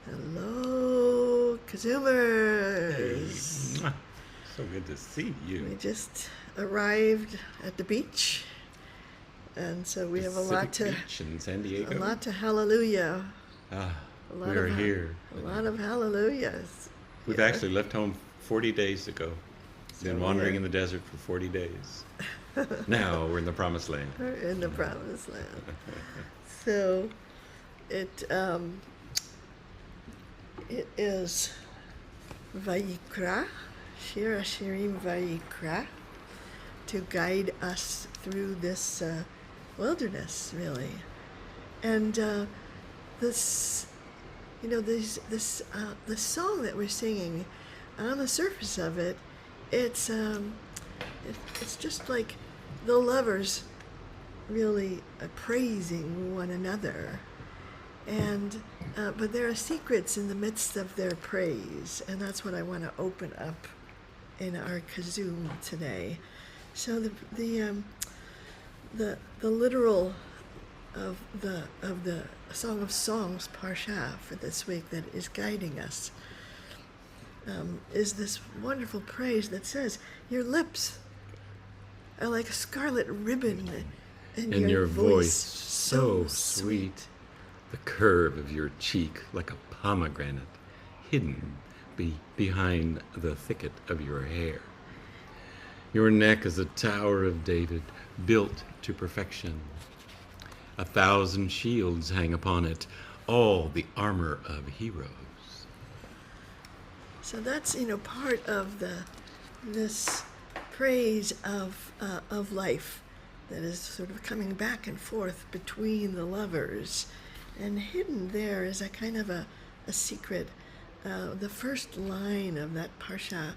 Hello, KZOOMers. Hey. So good to see you. We just arrived at the beach, and so we have a lot Beach in San Diego. to hallelujah. We're here. A lot of hallelujahs. We've actually left home 40 days ago. Been wandering in the desert for 40 days. Now we're in the promised land. We're in the promised land. So it is Vayikra, Shir Hashirim Vayikra, to guide us through this wilderness, really. And this song that we're singing, on the surface of it, it's just like the lovers really praising one another. And but there are secrets in the midst of their praise, and that's what I want to open up in our KZOOM today. So the literal of the Song of Songs parsha for this week that is guiding us is this wonderful praise that says, "Your lips are like a scarlet ribbon, and your voice so sweet. The curve of your cheek like a pomegranate, hidden behind the thicket of your hair. Your neck is a tower of David, built to perfection. 1,000 shields hang upon it, all the armor of heroes." So that's part of this praise of life that is sort of coming back and forth between the lovers. And hidden there is a kind of a secret. The first line of that parsha,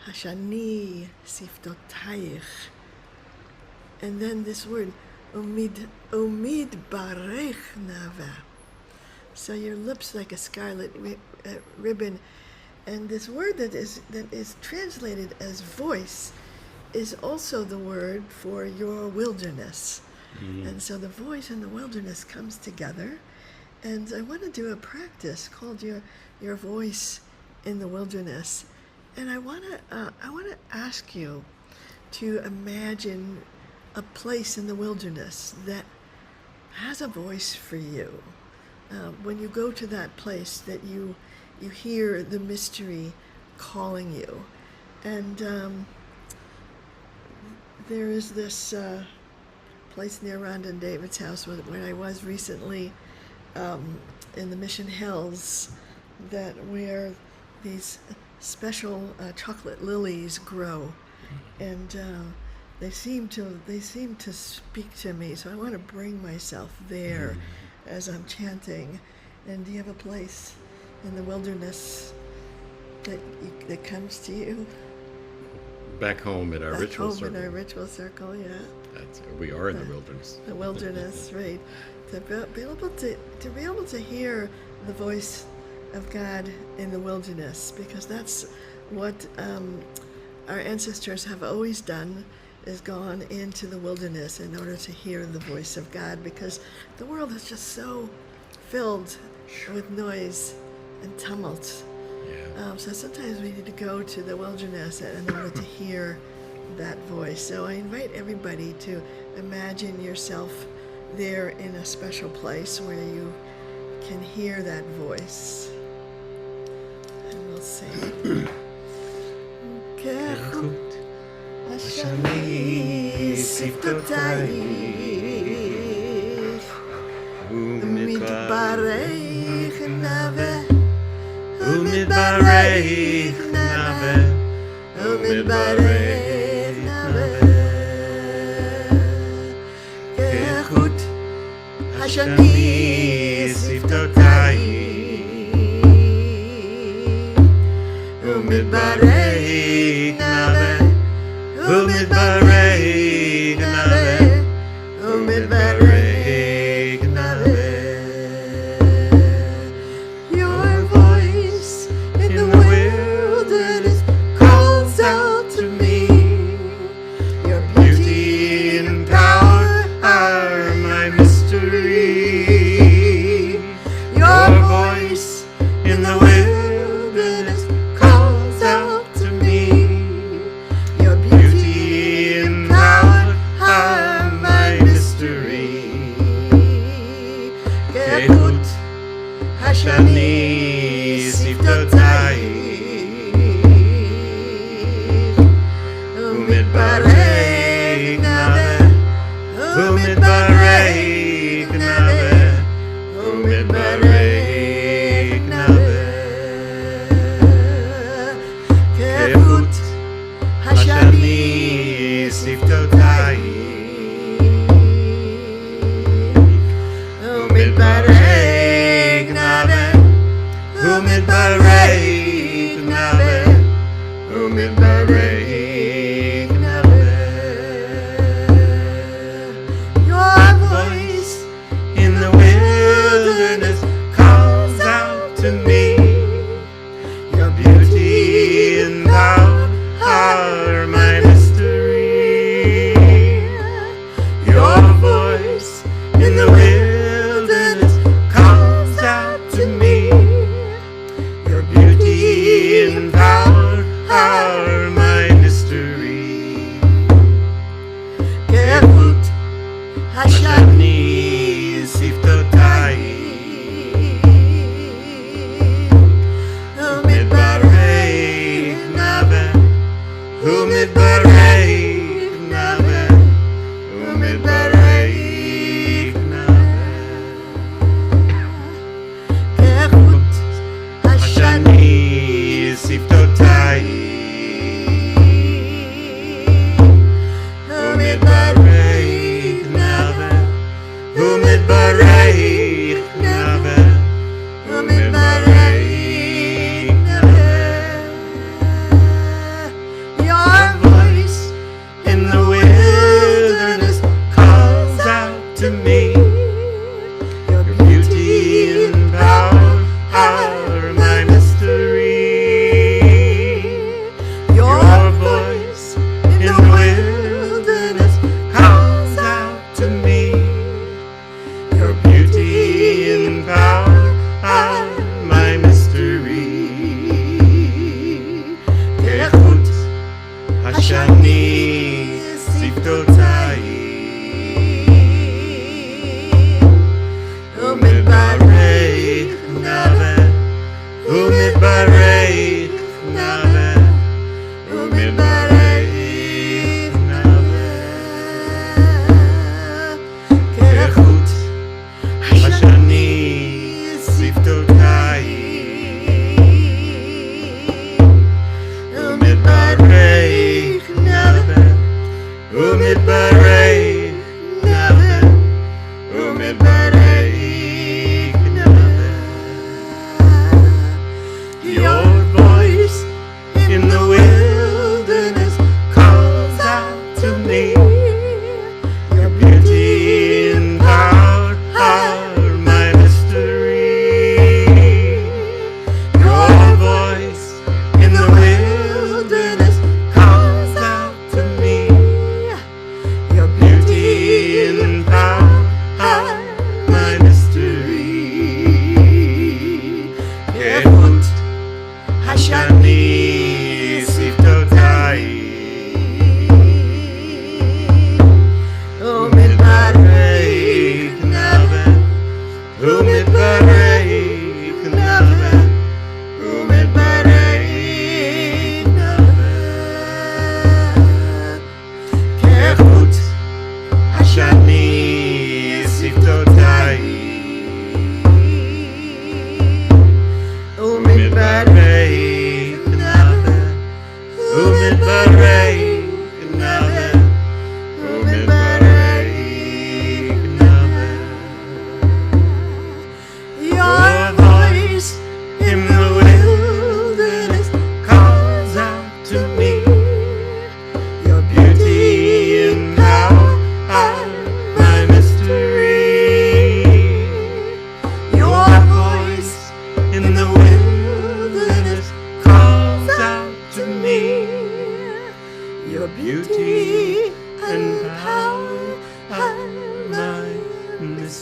hashani, siftotayich. And then this word, omid barech naveh. So your lips like a scarlet ribbon. And this word that is translated as voice is also the word for your wilderness. Mm-hmm. And so the voice and the wilderness comes together. And I want to do a practice called your voice in the wilderness. And I want to ask you to imagine a place in the wilderness that has a voice for you. When you go to that place, that you hear the mystery calling you. And there is this place near Rhonda and David's house where I was recently, in the Mission Hills, where these special chocolate lilies grow, and they seem to speak to me. So I want to bring myself there as I'm chanting. And do you have a place in the wilderness that comes to you? Back home at our ritual circle. In our ritual circle, yeah. We are in the wilderness. The wilderness, right? To be able to hear the voice of God in the wilderness, because that's what our ancestors have always done, is gone into the wilderness in order to hear the voice of God, because the world is just so filled with noise and tumult. Yeah. So sometimes we need to go to the wilderness in order to hear that voice. So I invite everybody to imagine yourself there in a special place where you can hear that voice. And we'll sing. KZOOM hashani siftotayich umidbarech naveh umidbarech naveh umidbarech naveh KZOOM hashani siftotayich umidbarech naveh umidbarech naveh umidbarech naveh. Your voice in the wilderness calls out to me. Your beauty and power are my mystery. Your voice in the wilderness calls out to me. Your beauty and power are my mystery. KZOOM hashani siftotayich umidbarech naveh umidbarech naveh umidbarech naveh KZOOM hashani siftotayich umidbarech naveh umidbarech naveh umidbarech naveh. Your voice in the wilderness calls out to me. Your beauty and power are my mystery. Your voice in the wilderness calls out to me. Your beauty and power are my mystery. KZOOM hashani siftotayich umidbarech naveh umidbarech naveh umidbarech naveh KZOOM hashani siftotayich umidbarech naveh umidbarech naveh umidbarech naveh. Your voice in the wilderness calls out to me. Your beauty and power are my mystery. Your voice in the wilderness calls out to me. Your beauty and power are my mystery.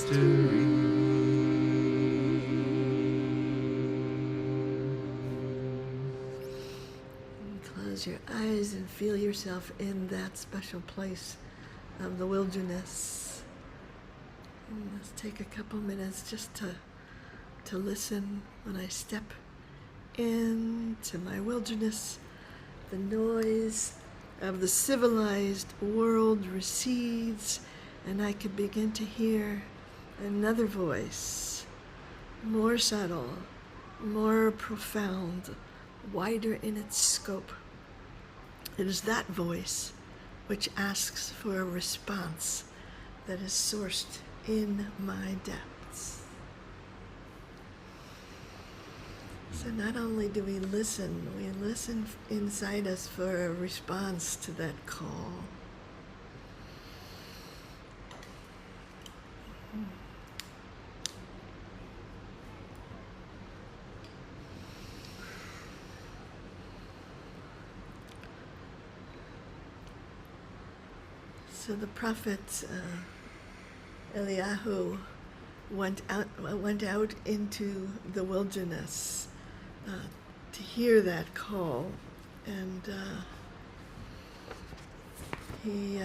mystery. Close your eyes and feel yourself in that special place of the wilderness. And let's take a couple minutes just to listen when I step into my wilderness. The noise of the civilized world recedes, and I can begin to hear another voice, more subtle, more profound, wider in its scope. It is that voice which asks for a response that is sourced in my depths. So not only do we listen inside us for a response to that call. So the prophet Eliyahu went out into the wilderness to hear that call, and he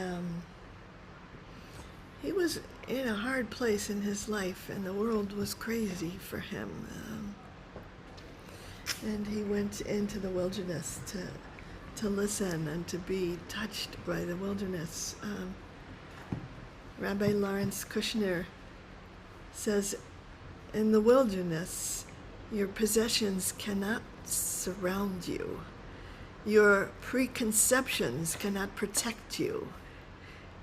was in a hard place in his life, and the world was crazy for him, and he went into the wilderness to listen and to be touched by the wilderness. Rabbi Lawrence Kushner says, in the wilderness, your possessions cannot surround you. Your preconceptions cannot protect you.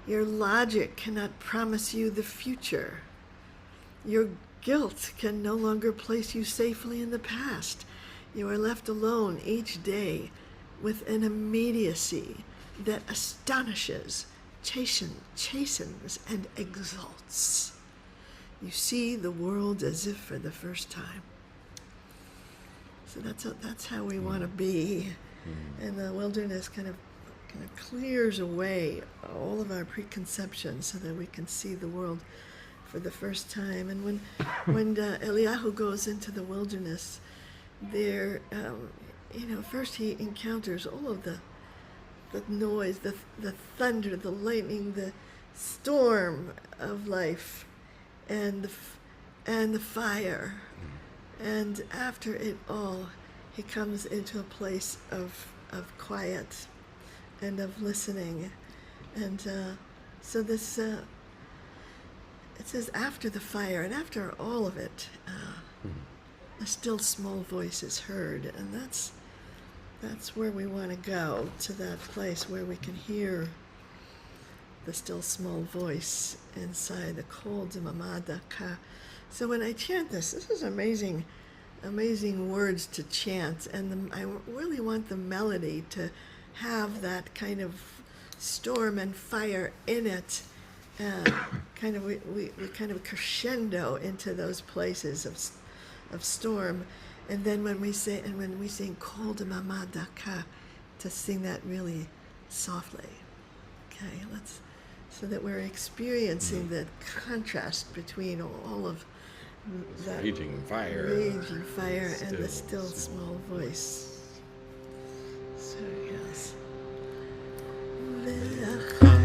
Your logic cannot promise you the future. Your guilt can no longer place you safely in the past. You are left alone each day with an immediacy that astonishes, chastens, and exalts. You see the world as if for the first time. So that's how we want to be. And the wilderness kind of clears away all of our preconceptions so that we can see the world for the first time. And when Eliyahu goes into the wilderness, there, first he encounters all of the noise, the thunder, the lightning, the storm of life, and the fire. And after it all, he comes into a place of quiet and of listening. And so this, it says after the fire and after all of it, a still small voice is heard. And that's where we want to go, to that place where we can hear the still small voice inside the cold Dakah. So when I chant this is amazing words to chant, and I really want the melody to have that kind of storm and fire in it. We kind of crescendo into those places of storm, and then when we sing cold Dakah, to sing that really softly. Okay, so that we're experiencing the contrast between all of that Raging fire and the still small voice. So yes. Dakah.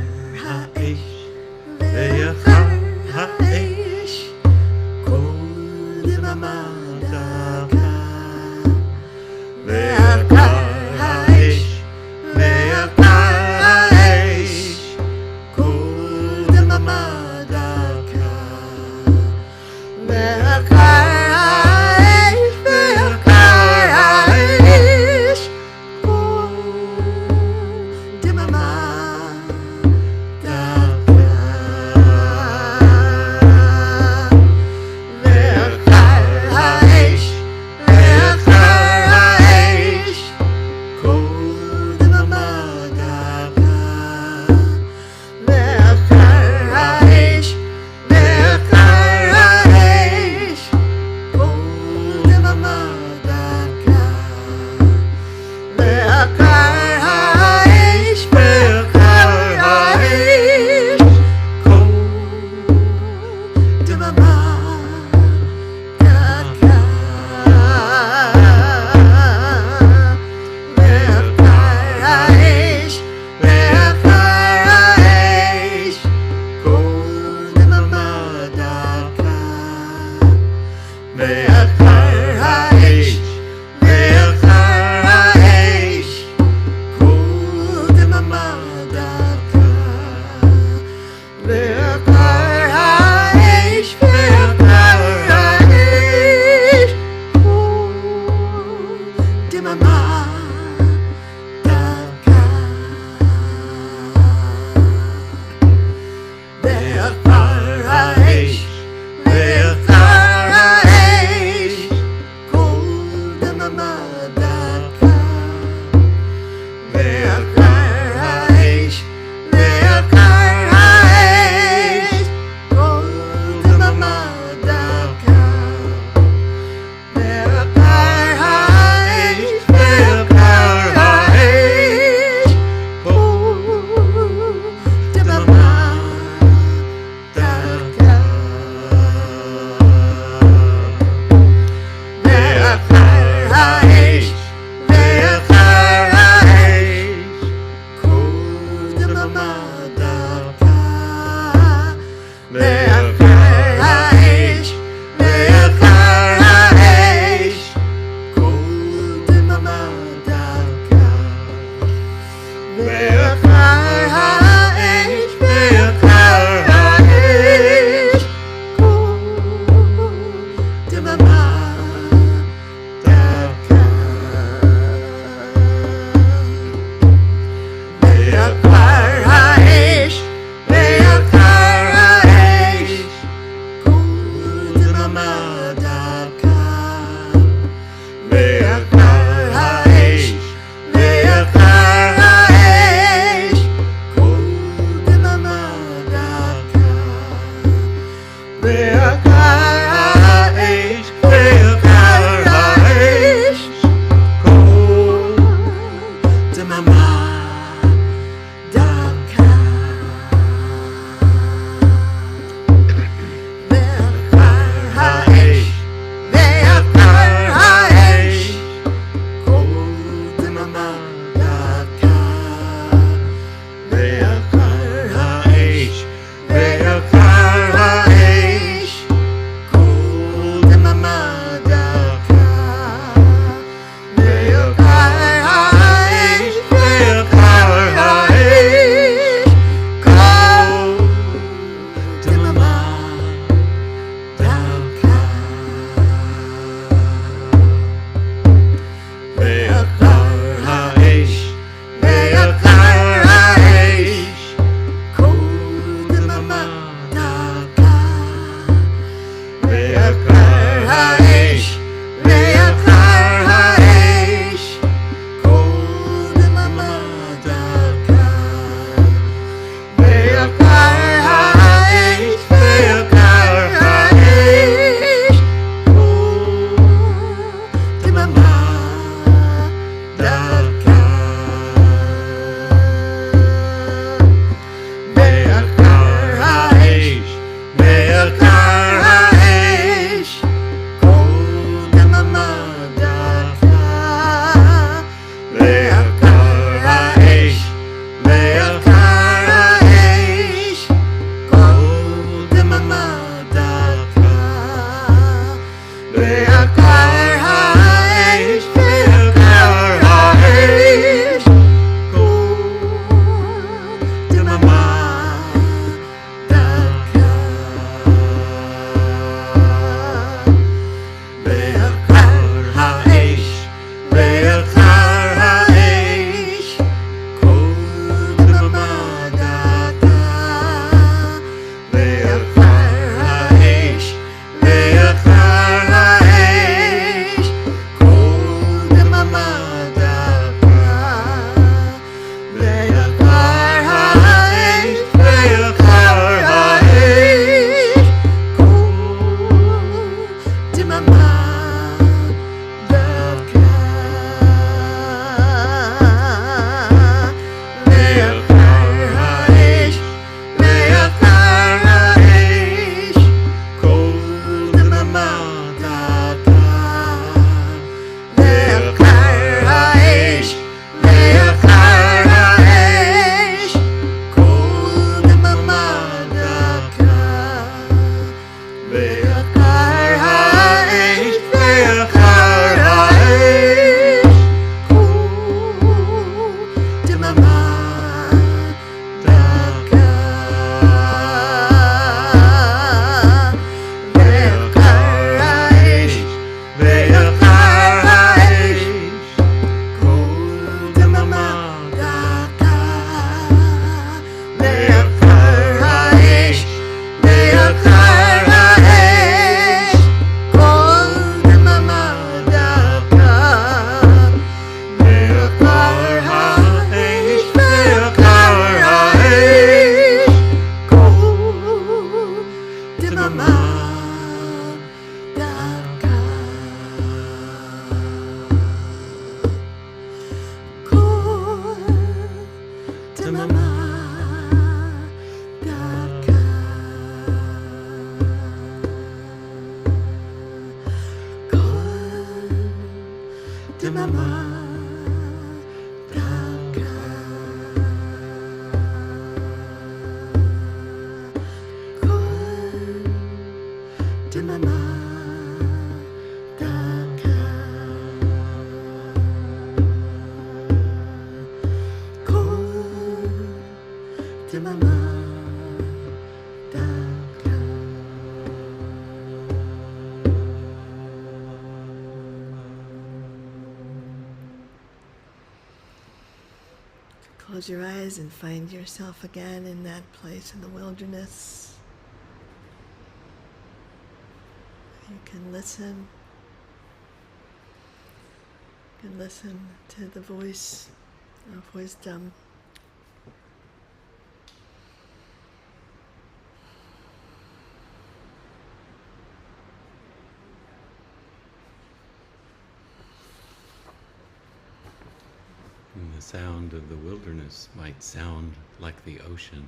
Mama, Dakah, to Mama, Dakah, to Mama, Dakah. Close your eyes and find yourself again in that place in the wilderness. You can listen. You can listen to the voice of wisdom. And the sound of the wilderness might sound like the ocean,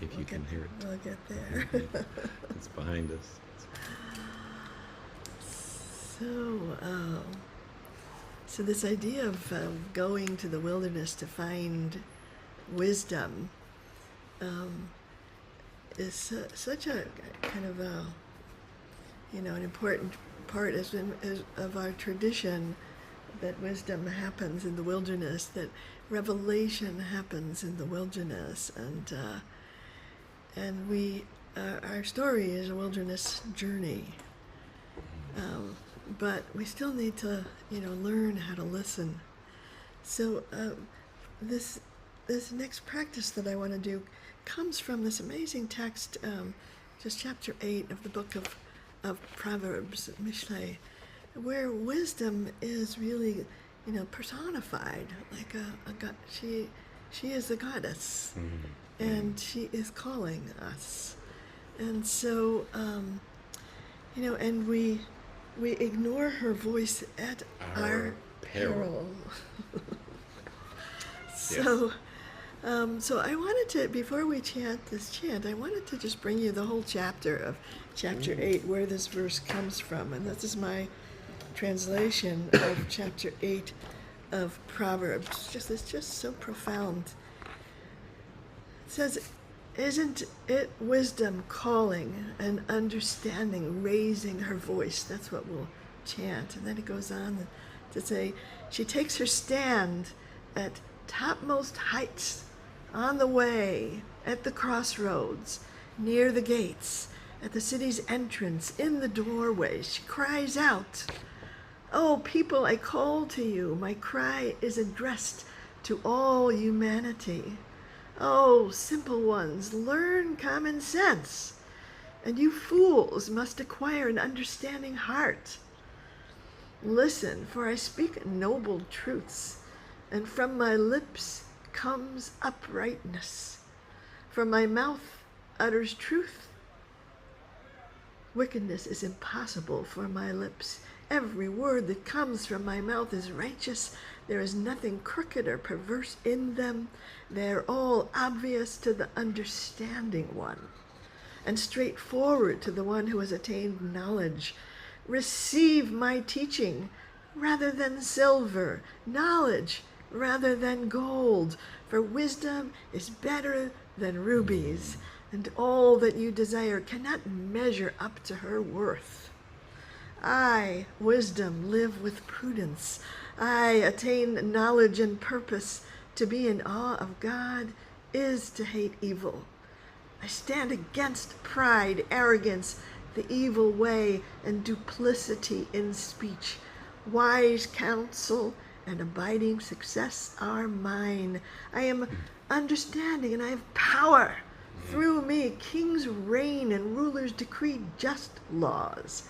if you can hear it. We'll get there. It's behind us. So this idea of going to the wilderness to find wisdom is such a kind of a, an important part of our tradition, that wisdom happens in the wilderness, that revelation happens in the wilderness, and we our story is a wilderness journey, but we still need to learn how to listen. So this next practice that I want to do comes from this amazing text, just chapter 8 of the book of Proverbs, Mishle, where wisdom is really, personified, like a god. She is the goddess, and she is calling us. And so, and we ignore her voice at our peril. So I wanted to, before we chant this chant, I wanted to just bring you the whole chapter of chapter 8, where this verse comes from. And this is my translation of chapter 8 of Proverbs. It's just so profound. It says, "Isn't it wisdom calling and understanding raising her voice?" That's what we'll chant. And then it goes on to say, "She takes her stand at topmost heights, on the way, at the crossroads, near the gates, at the city's entrance, in the doorways. She cries out, 'Oh, people, I call to you. My cry is addressed to all humanity. Oh, simple ones, learn common sense. And you fools must acquire an understanding heart. Listen, for I speak noble truths, and from my lips comes uprightness. For my mouth utters truth. Wickedness is impossible for my lips. Every word that comes from my mouth is righteous. There is nothing crooked or perverse in them. They are all obvious to the understanding one, and straightforward to the one who has attained knowledge. Receive my teaching rather than silver, knowledge rather than gold, for wisdom is better than rubies, and all that you desire cannot measure up to her worth. I, wisdom, live with prudence. I attain knowledge and purpose. To be in awe of God is to hate evil. I stand against pride, arrogance, the evil way, and duplicity in speech. Wise counsel and abiding success are mine. I am understanding and I have power. Through me, kings reign and rulers decree just laws.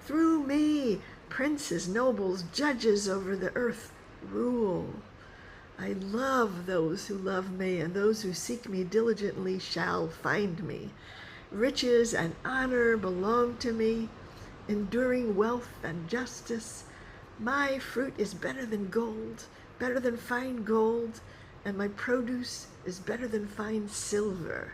Through me, princes, nobles, judges over the earth rule. I love those who love me, and those who seek me diligently shall find me. Riches and honor belong to me, enduring wealth and justice. My fruit is better than gold, better than fine gold, and my produce is better than fine silver.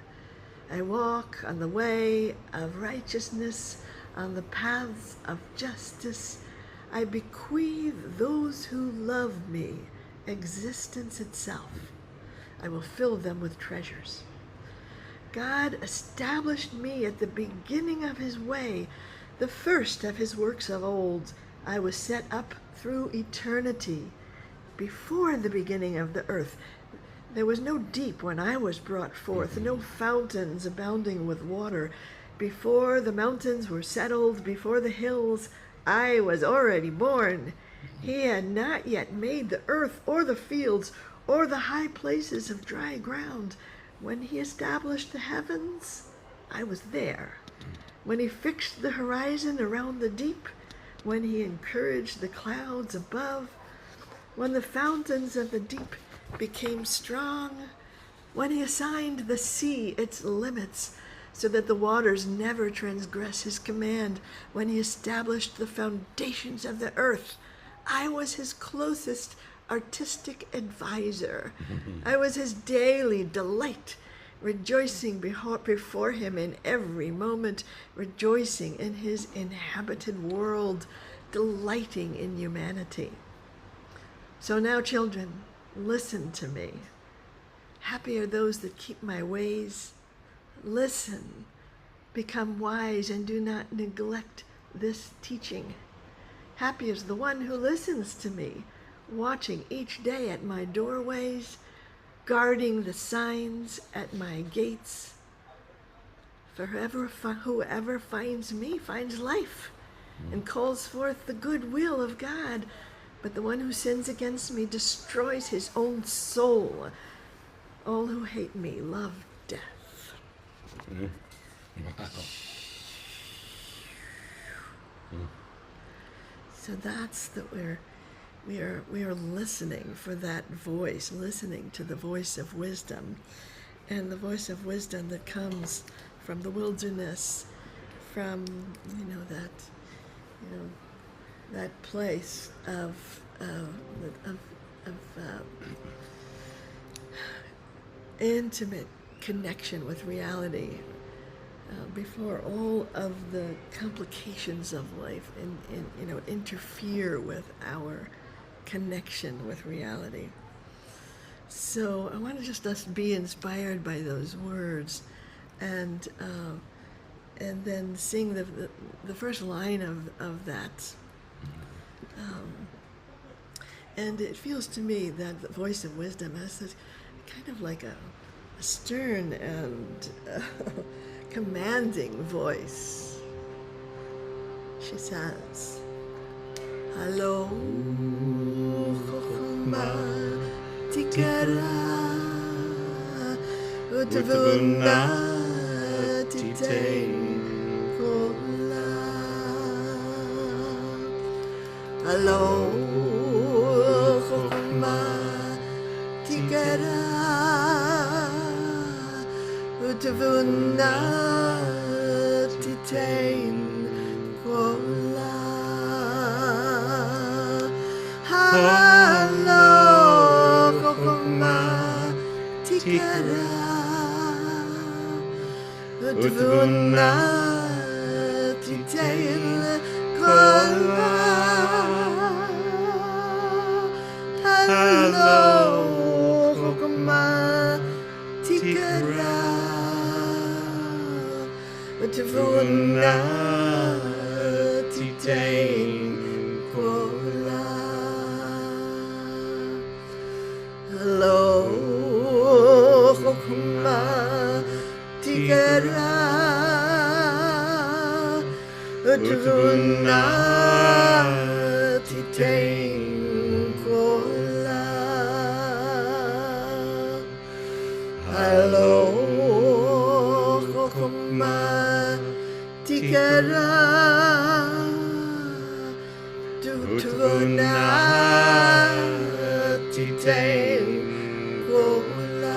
I walk on the way of righteousness, on the paths of justice. I bequeath those who love me existence itself. I will fill them with treasures. God established me at the beginning of his way, the first of his works of old. I was set up through eternity, before the beginning of the earth. There was no deep when I was brought forth, no fountains abounding with water. Before the mountains were settled, before the hills, I was already born. He had not yet made the earth or the fields or the high places of dry ground. When he established the heavens, I was there. When he fixed the horizon around the deep, when he encouraged the clouds above, when the fountains of the deep became strong, when he assigned the sea its limits so that the waters never transgress his command, when he established the foundations of the earth, I was his closest artistic advisor. I was his daily delight, rejoicing before him in every moment, rejoicing in his inhabited world, delighting in humanity. So now, children, listen to me. Happy are those that keep my ways. Listen, become wise, and do not neglect this teaching. Happy is the one who listens to me, watching each day at my doorways, guarding the signs at my gates. For whoever finds me finds life and calls forth the goodwill of God. But the one who sins against me destroys his own soul. All who hate me love death. Wow. So that's that we are listening for that voice, listening to the voice of wisdom, and the voice of wisdom that comes from the wilderness, from that place of intimate connection with reality, before all of the complications of life interfere with our connection with reality. So I want to just us be inspired by those words, and then sing the first line of that. And it feels to me that the voice of wisdom has this kind of like a stern and commanding voice. She says, "Hello, Chochma, tikra, utvuna, titayn, kola. Hello, Chochma, tikra, utvuna, titayn, kola. Hello, Chochma, tikra, utvuna, titayn, kola. Hello, Chochma, tikra, utvuna, titayn, kola. Hello, Chochma, tikra, utvuna, titayn, kola. Hello, Chochma, tikra, utvuna, titayn, kola.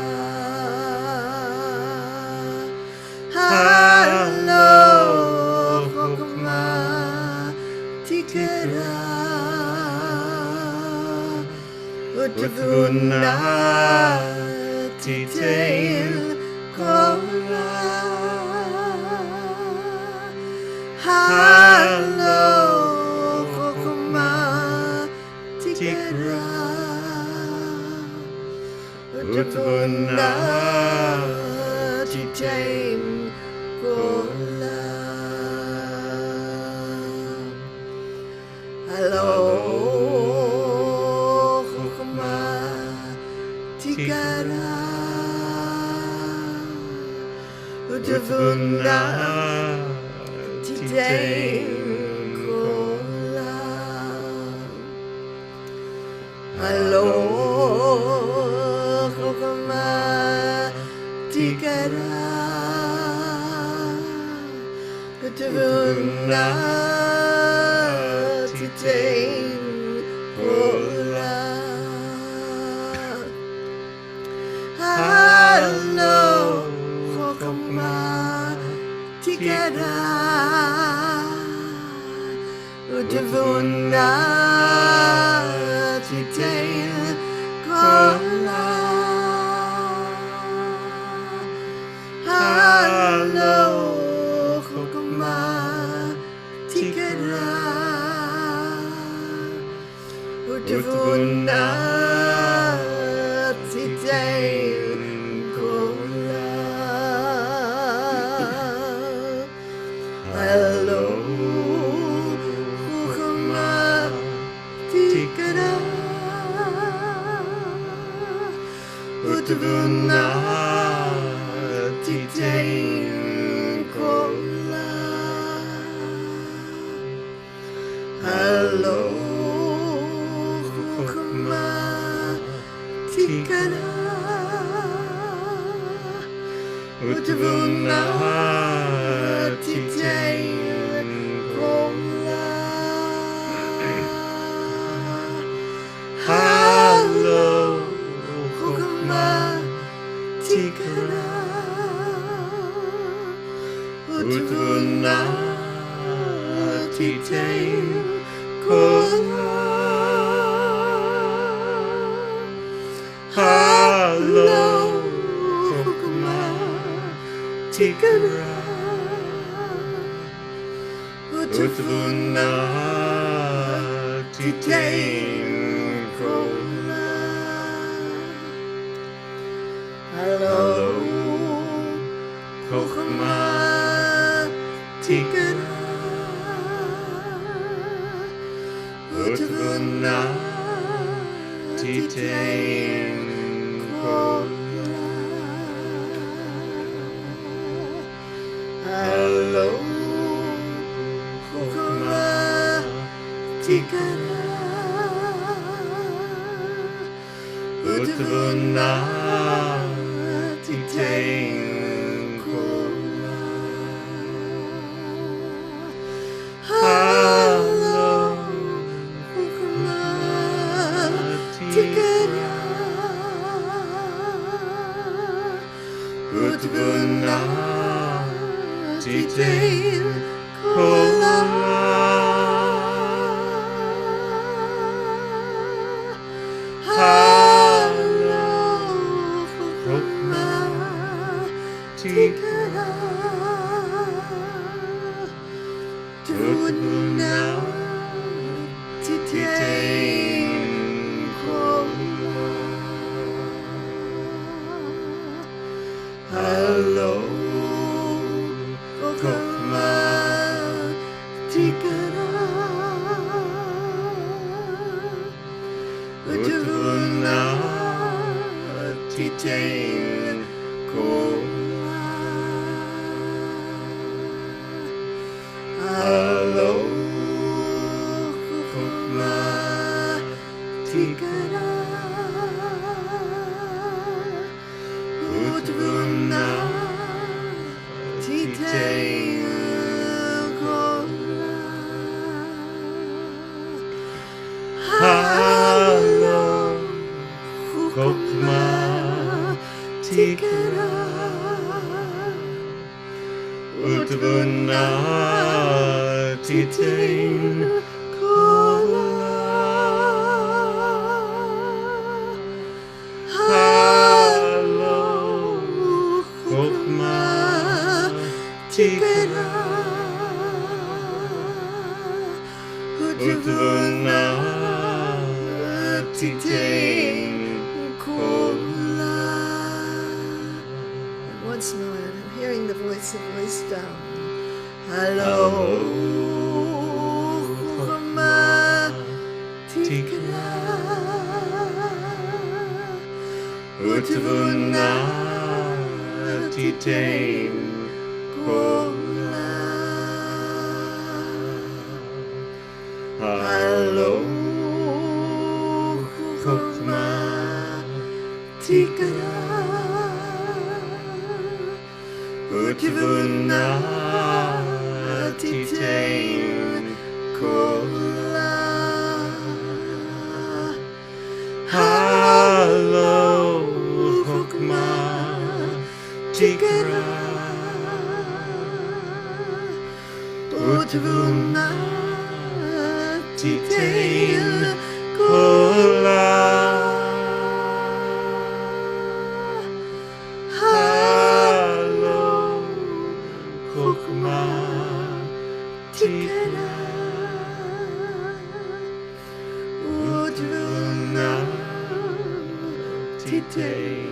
Hello, Chochma, tikra, utvuna, titayn, kola. Hello, Chochma, utvuna titayn kolam. Hello, Chochma, tikra, utvuna titayn kolam. Hello, Chochma, tikra, utvuna titayn kolam. Hello, Chochma, tikra, utvuna titayn kolam. Hello, Chochma, tikra, utvuna titayn kolam. Hello, Chochma, tikra, utvuna titayn kolam. Hello, Chochma, tikra, utvuna titayn kolam. Hello, Chochma, tikra, utvuna titayn kolam. Hello, Chochma, tikra, utvuna titayn kolam. Hello, Chochma, tikra, utvuna titayn kolam. Hello, Chochma, tikra, utvuna titayn kolam. Hello, Chochma, tikra, utvuna titayn kolam. Hello, Chochma, tikra, utvuna titayn kolam. Hello, Chochma, tikra, utvuna titayn kolam. Hello, Chochma, tikra, utvuna titayn kolam. Hello, Chochma, tikra, utvuna titayn kolam. Hello, Chochma, tikra, utvuna titayn kolam. the voice of wisdom. Hello, Chochma, tikra, titayn, hello, Chochma, tikra, titayn, hello, Chochma, tikra, titayn,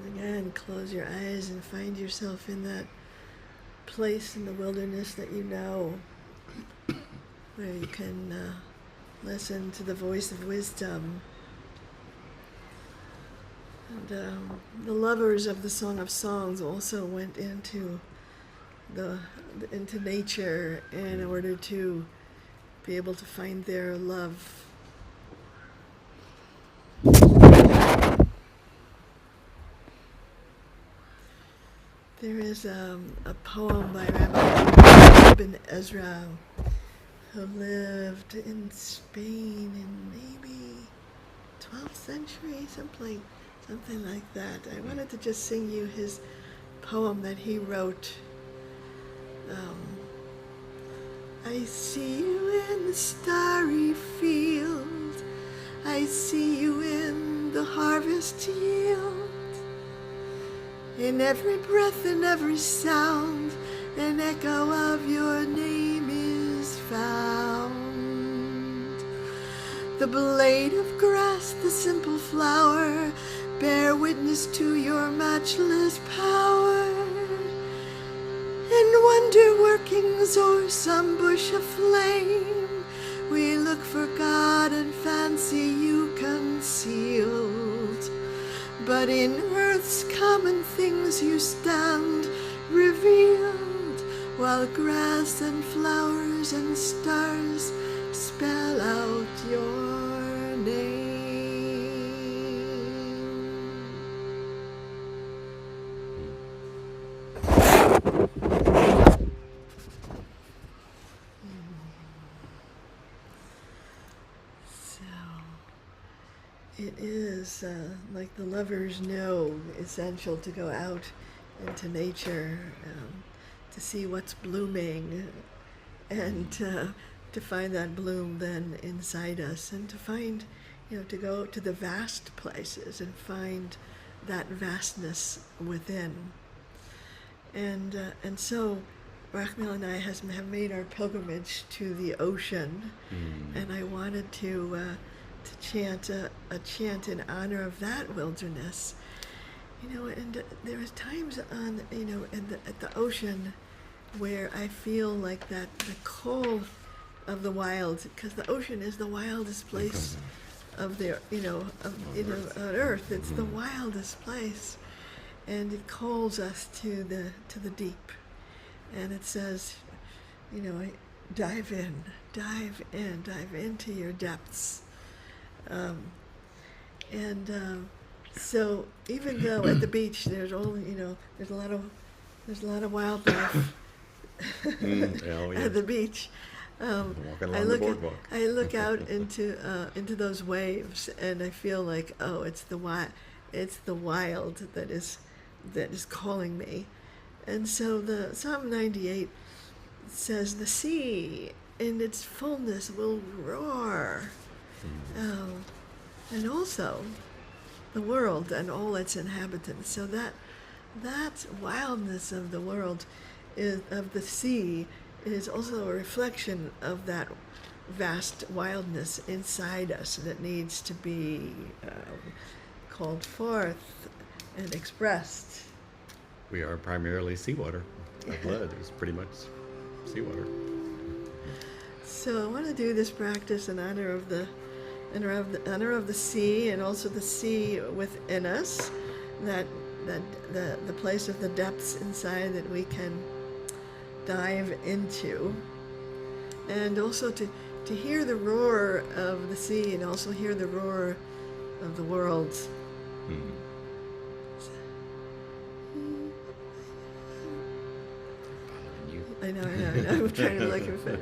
Again, close your eyes and find yourself in that place in the wilderness that you know, where you can listen to the voice of wisdom. And the lovers of the Song of Songs also went into into nature in order to be able to find their love. There is a poem by Rabbi Ibn Ezra, who lived in Spain in maybe 12th century, something like that. I wanted to just sing you his poem that he wrote. I see you in the starry field, I see you in the harvest yield. In every breath and every sound, an echo of your name is found. The blade of grass, the simple flower, bear witness to your matchless power. In wonder workings or some bush aflame, we look for God and fancy you concealed. But in earth's common things you stand revealed, while grass and flowers and stars spell out your name. It is, like the lovers know, essential to go out into nature, to see what's blooming, and to find that bloom then inside us, and to find, to go to the vast places and find that vastness within. And so Rachmil and I have made our pilgrimage to the ocean, and I wanted to chant a chant in honor of that wilderness, and there was times on, at the ocean where I feel like that the call of the wild, because the ocean is the wildest place of the, on earth. It's the wildest place, and it calls us to the deep, and it says, dive into your depths. So even though at the beach there's only, there's a lot of wildlife at the beach, I look out into those waves, and I feel like, oh, it's the wild that is calling me. And so the Psalm 98 says, the sea in its fullness will roar. And also the world and all its inhabitants. So that wildness of the world, of the sea, is also a reflection of that vast wildness inside us that needs to be called forth and expressed. We are primarily seawater. Our blood is pretty much seawater. So I want to do this practice in honor of the sea, and also the sea within us, that the place of the depths inside that we can dive into, and also to hear the roar of the sea and also hear the roar of the world. Mm. I know. I'm trying to look for it.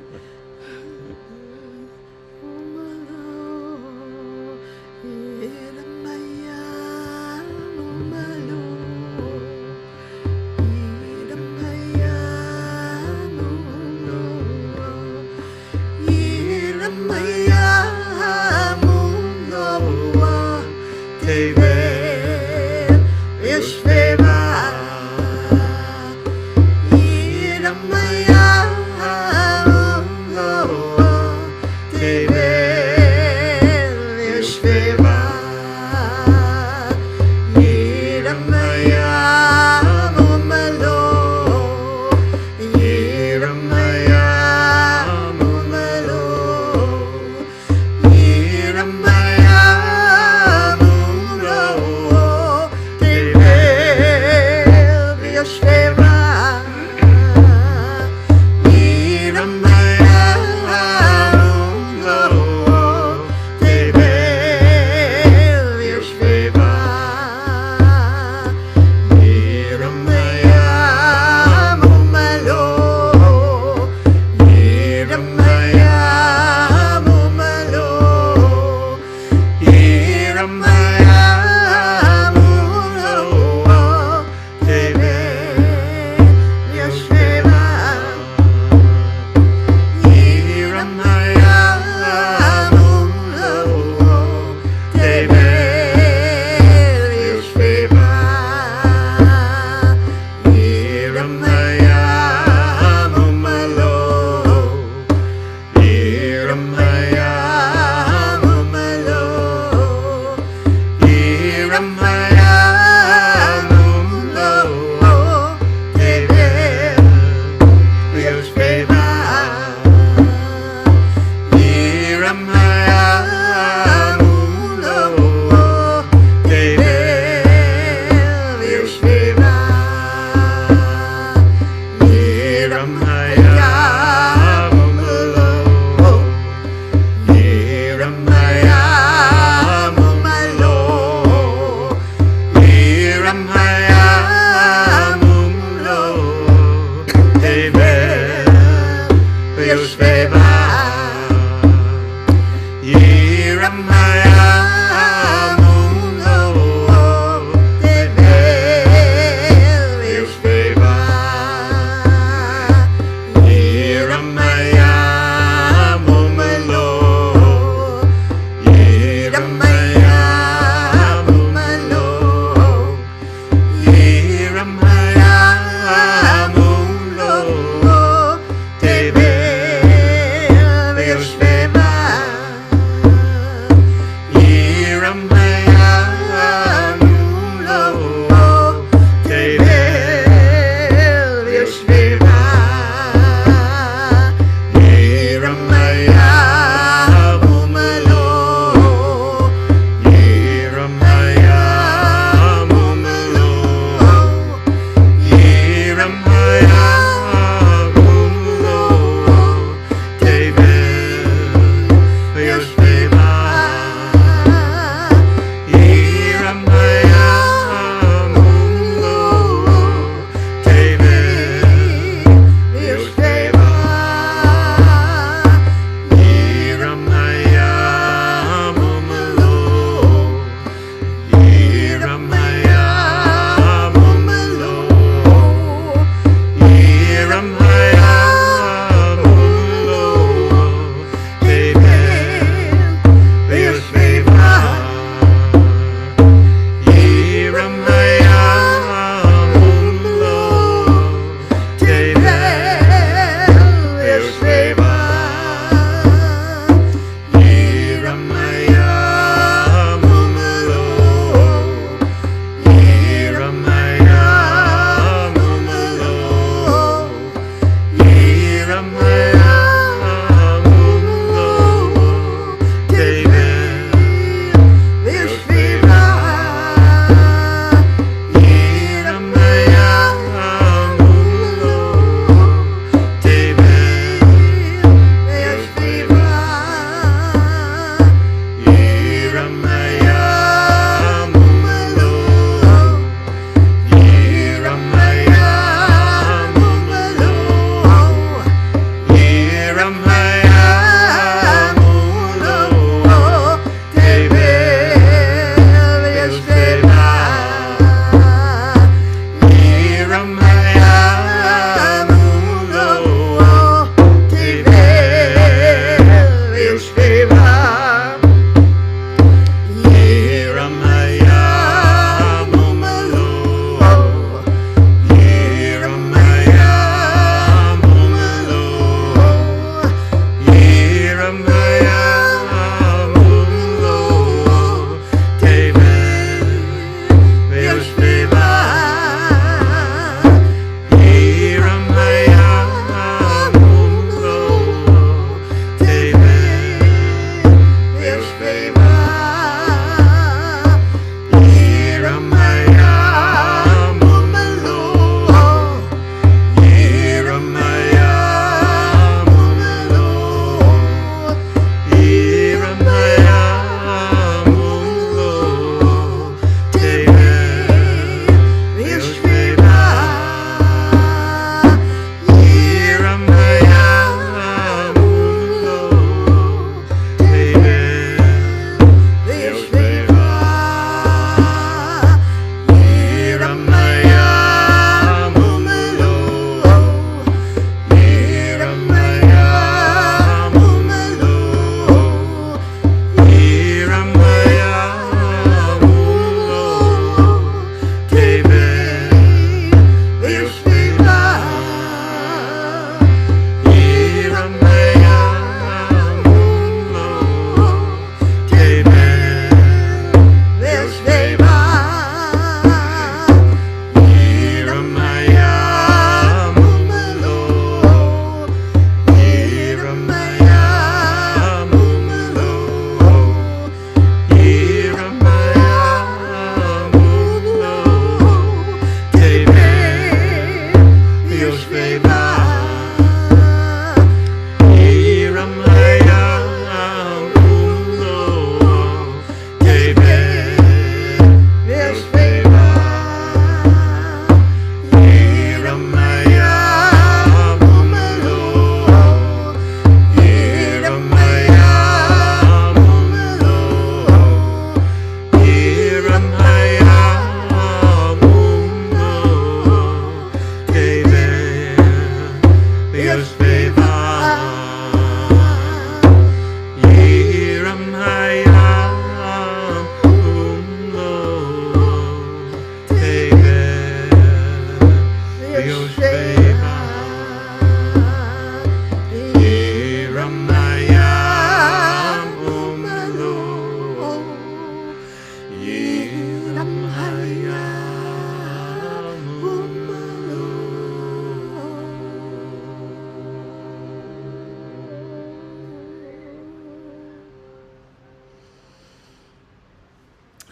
Yiram hayam umalo. Yiram hayam umalo. Yiram hayam umalo. Tevel v'yoshveva. Yiram hayam umalo. Tevel v'yoshveva. Yiram hayam umalo. Yiram hayam umalo. Yiram hayam umalo. Tevel v'yoshveva. Yiram hayam umalo. Tevel v'yoshveva. Yiram hayam umalo. Yiram hayam umalo. Yiram hayam umalo. Tevel v'yoshveva. Yiram hayam umalo. Tevel v'yoshveva. Yiram hayam umalo. Yiram hayam umalo. Yiram hayam umalo. Tevel v'yoshveva. Yiram hayam umalo. Tevel v'yoshveva. Yiram hayam umalo. Yiram hayam umalo.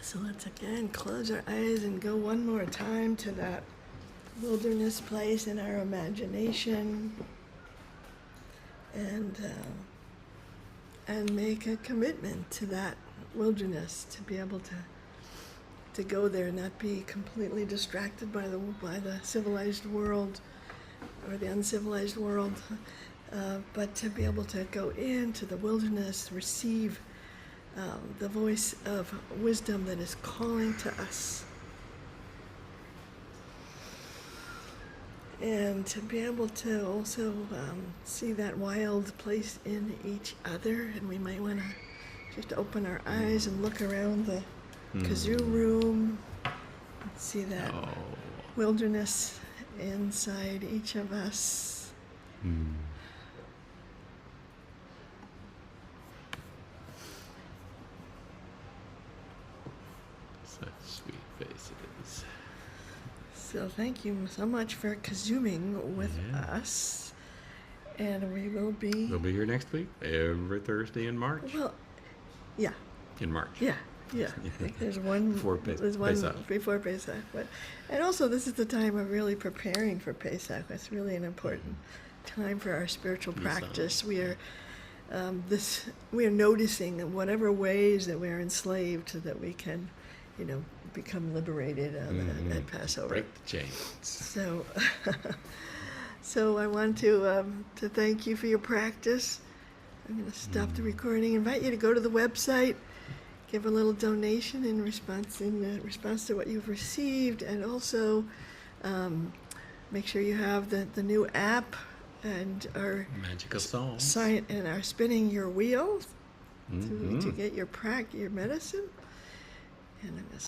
So let's again close our eyes and go one more time to that wilderness place in our imagination, and make a commitment to that wilderness, to be able to go there, not be completely distracted by the civilized world or the uncivilized world, but to be able to go into the wilderness, receive the voice of wisdom that is calling to us, and to be able to also see that wild place in each other. And we might want to just open our eyes and look around the kazoo room and see that wilderness inside each of us. Such sweet faces. So thank you so much for kazooming with us, and we will be. We'll be here next week, every Thursday in March. Well, yeah, In March. yeah. I think there's one. Before There's one Pesach. before Pesach, and also this is the time of really preparing for Pesach. It's really an important time for our spiritual practice. We are we are noticing whatever ways that we are enslaved, so that we can, become liberated at Passover. Break the chains. So, so I want to thank you for your practice. I'm going to stop the recording. Invite you to go to the website, give a little donation in response to what you've received, and also make sure you have the new app and our Magical songs. and our spinning your wheel to get your medicine. And I'm going to